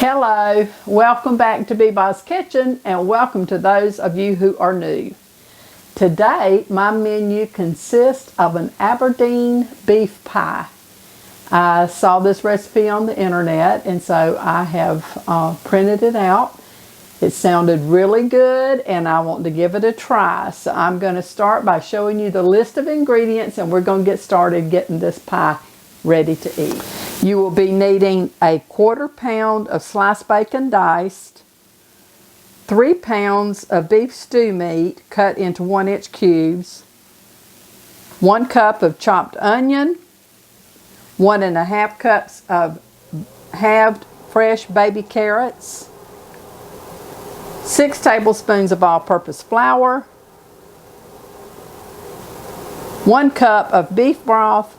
Hello, welcome back to Bee's Kitchen and welcome to those of you who are new. Today my menu consists of an Aberdeen beef pie. I saw this recipe on the internet and so I have printed it out. It sounded really good and I want to give it a try. So I'm going to start by showing you the list of ingredients and we're going to get started getting this pie ready to eat. You will be needing a 1/4 pound of sliced bacon diced, 3 pounds of beef stew meat cut into 1-inch cubes, 1 cup of chopped onion, 1½ cups of halved fresh baby carrots, 6 tablespoons of all-purpose flour, 1 cup of beef broth,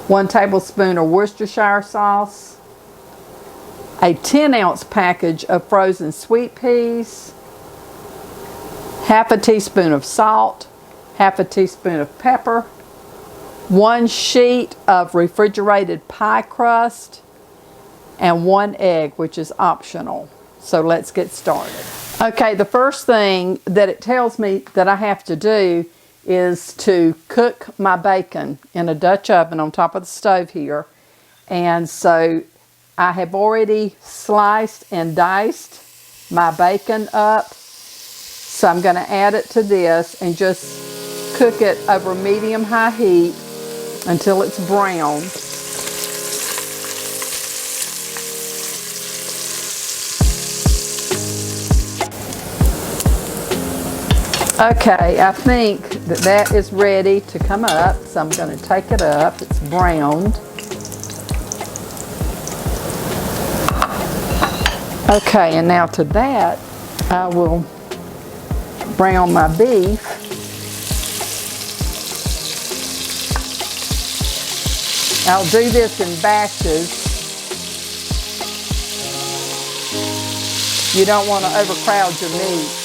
1 tablespoon of Worcestershire sauce, a 10-ounce package of frozen sweet peas, ½ teaspoon of salt, ½ teaspoon of pepper, 1 sheet of refrigerated pie crust, and 1 egg, which is optional. So let's get started. Okay, the first thing that it tells me that I have to do is to cook my bacon in a Dutch oven on top of the stove here. And so I have already sliced and diced my bacon up. So I'm going to add it to this and just cook it over medium-high heat until it's brown. Okay, I think that is ready to come up, so I'm going to take it up. It's browned. Okay, and now to that, I will brown my beef. I'll do this in batches. You don't want to overcrowd your meat.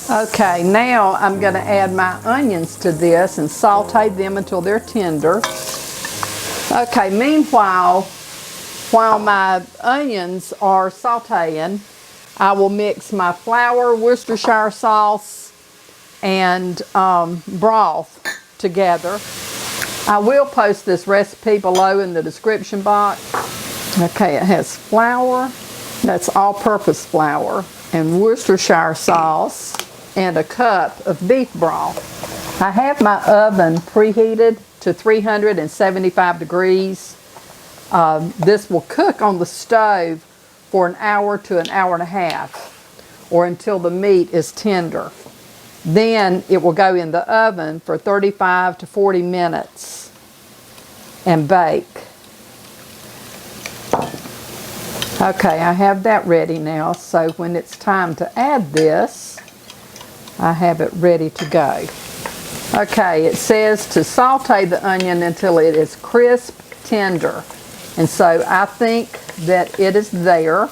Okay, now I'm going to add my onions to this and saute them until they're tender. Okay, meanwhile, while my onions are sauteing, I will mix my flour, Worcestershire sauce, and broth together. I will post this recipe below in the description box. Okay, it has flour, that's all-purpose flour, and Worcestershire sauce, and a cup of beef broth. I have my oven preheated to 375 degrees. This will cook on the stove for an hour to an hour and a half, or until the meat is tender. Then it will go in the oven for 35 to 40 minutes and bake. Okay, I have that ready now, so when it's time to add this, I have it ready to go. Okay, it says to saute the onion until it is crisp, tender. And so I think that it is there.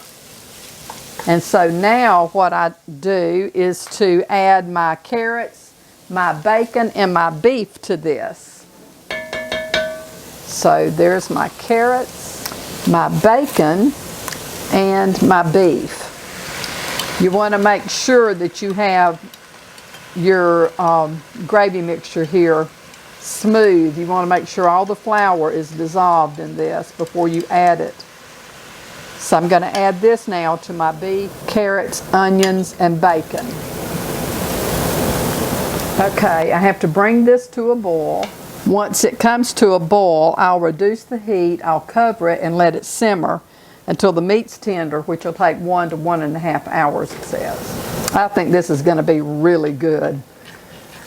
And so now what I do is to add my carrots, my bacon, and my beef to this. So there's my carrots, my bacon, and my beef. You want to make sure that you have your gravy mixture here smooth. You want to make sure all the flour is dissolved in this before you add it. So I'm going to add this now to my beef, carrots, onions, and bacon. Okay, I have to bring this to a boil. Once it comes to a boil, I'll reduce the heat, I'll cover it and let it simmer until the meat's tender, which will take 1 to 1.5 hours, it says. I think this is going to be really good.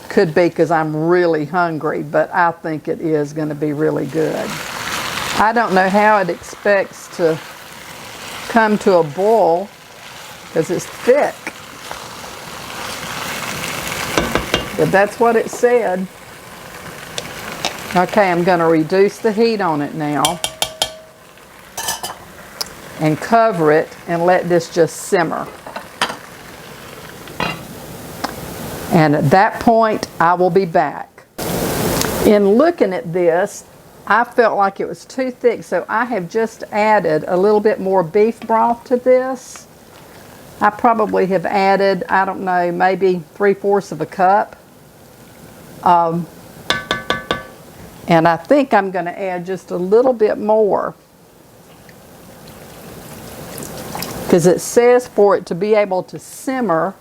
Could be because I'm really hungry, but I think it is going to be really good. I don't know how it expects to come to a boil because it's thick. But that's what it said. Okay, I'm going to reduce the heat on it now and cover it and let this just simmer. And at that point, I will be back. In looking at this, I felt like it was too thick, so I have just added a little bit more beef broth to this. I probably have added, I don't know, maybe 3/4 of a cup. And I think I'm going to add just a little bit more, because it says for it to be able to simmer,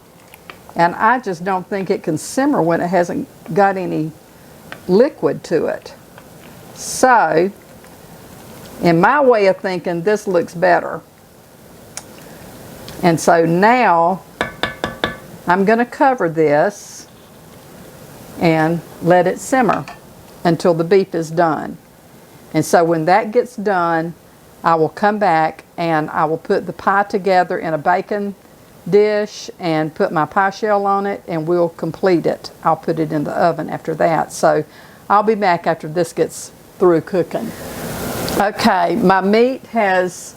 and I just don't think it can simmer when it hasn't got any liquid to it. So, in my way of thinking, this looks better. And so now I'm going to cover this and let it simmer until the beef is done. And so when that gets done, I will come back and I will put the pie together in a baking dish and put my pie shell on it, and we'll complete it. I'll put it in the oven after that. So I'll be back after this gets through cooking. Okay, my meat has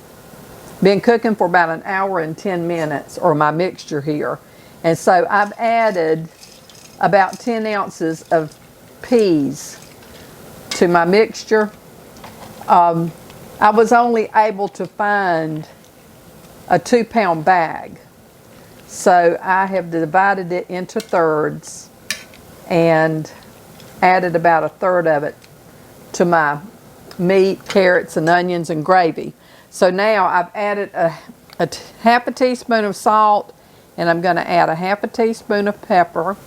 been cooking for about 1 hour and 10 minutes, or my mixture here. And so I've added about 10 ounces of peas to my mixture. I was only able to find a 2-pound bag. So I have divided it into thirds and added about 1/3 of it to my meat, carrots, and onions and gravy. So now I've added a 1/2 teaspoon of salt, and I'm going to add a 1/2 teaspoon of pepper.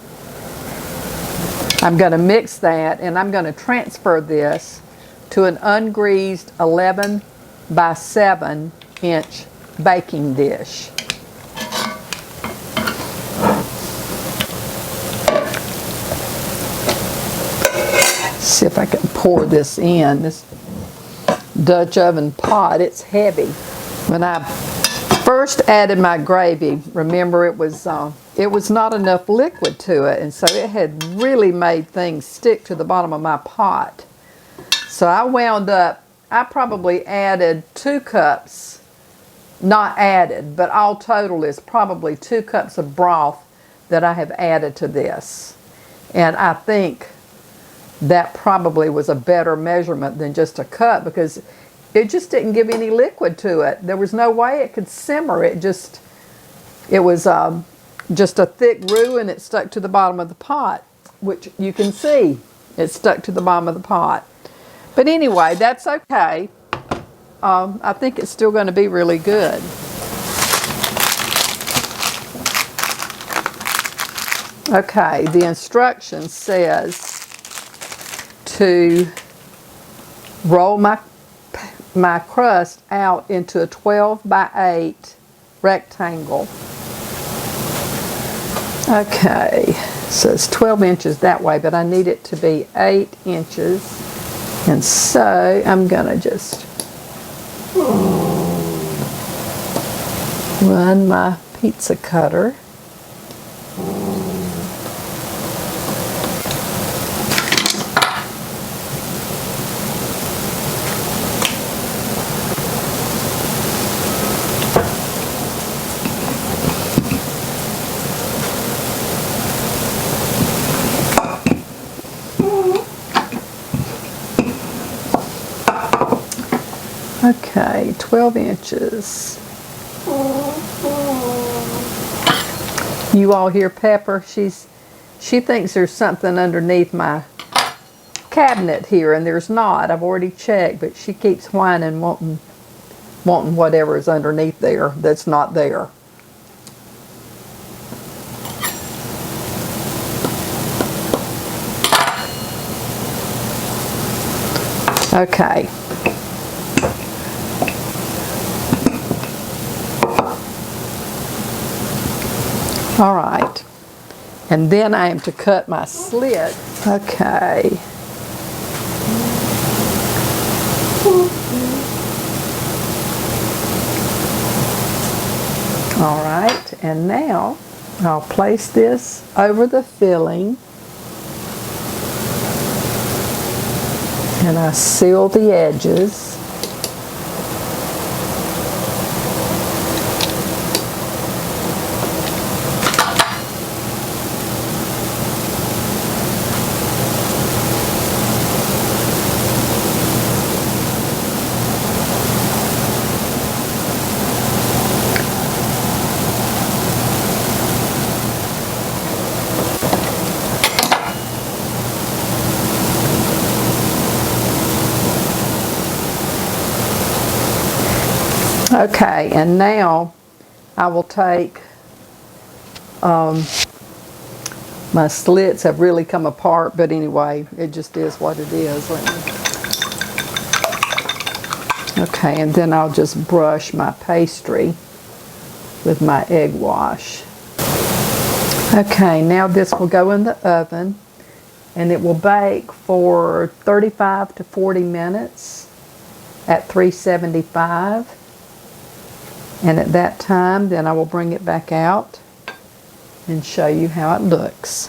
I'm going to mix that, and I'm going to transfer this to an ungreased 11 by 7 inch baking dish. See if I can pour this in. This Dutch oven pot, it's heavy. When I first added my gravy, remember it was not enough liquid to it, and so it had really made things stick to the bottom of my pot. So I wound up, I probably added 2 cups, not added, but all total is probably 2 cups of broth that I have added to this. And I think that probably was a better measurement than just a cup, because it just didn't give any liquid to it. There was no way it could simmer. It was just a thick roux, and it stuck to the bottom of the pot, which you can see. It stuck to the bottom of the pot. But anyway, that's okay. I think it's still going to be really good. Okay, the instruction says to roll my crust out into a 12 by 8 rectangle. Okay, so it's 12 inches that way, but I need it to be 8 inches. And so I'm gonna just run my pizza cutter. Okay, 12 inches. You all hear Pepper? She thinks there's something underneath my cabinet here, and there's not. I've already checked, but she keeps whining, wanting whatever is underneath there that's not there. Okay. All right. And then I am to cut my slit. Okay. All right, and now I'll place this over the filling, and I seal the edges. Okay, and now I will take, my slits have really come apart, but anyway, it just is what it is. Okay, and then I'll just brush my pastry with my egg wash. Okay, now this will go in the oven, and it will bake for 35 to 40 minutes at 375. And at that time, then I will bring it back out and show you how it looks.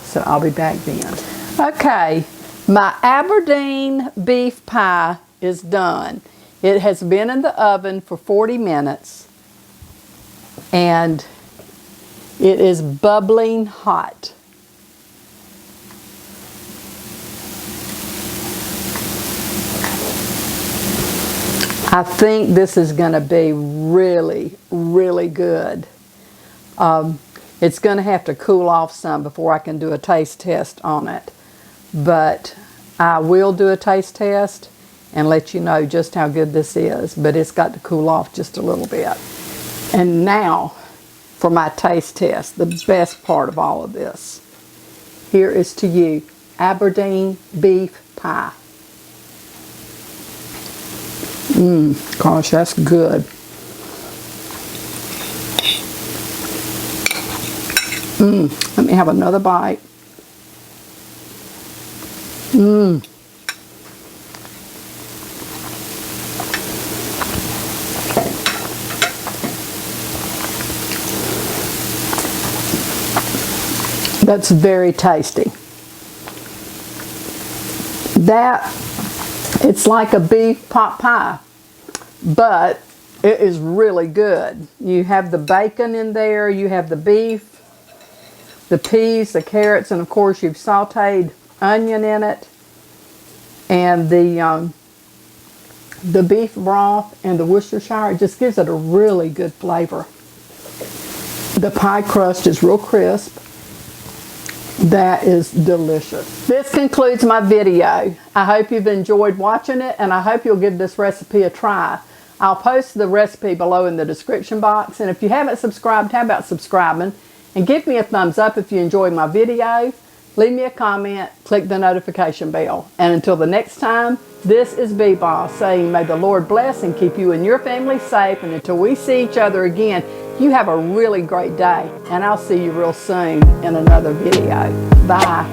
So I'll be back then. Okay, my Aberdeen beef pie is done. It has been in the oven for 40 minutes and it is bubbling hot. I think this is going to be really, really good. It's going to have to cool off some before I can do a taste test on it. But I will do a taste test and let you know just how good this is. But it's got to cool off just a little bit. And now for my taste test, the best part of all of this. Here is to you, Aberdeen beef pie. Gosh, that's good. Let me have another bite. That's very tasty. It's like a beef pot pie, but it is really good. You have the bacon in there, you have the beef, the peas, the carrots, and of course you've sauteed onion in it, and the beef broth and the Worcestershire. It just gives it a really good flavor. The pie crust is real crisp. That is delicious. This concludes my video. I hope you've enjoyed watching it, and I hope you'll give this recipe a try. I'll post the recipe below in the description box, and if you haven't subscribed, how about subscribing? And give me a thumbs up if you enjoyed my video. Leave me a comment, click the notification bell. And until the next time, this is B-Boss saying, may the Lord bless and keep you and your family safe, and until we see each other again, you have a really great day, and I'll see you real soon in another video. Bye.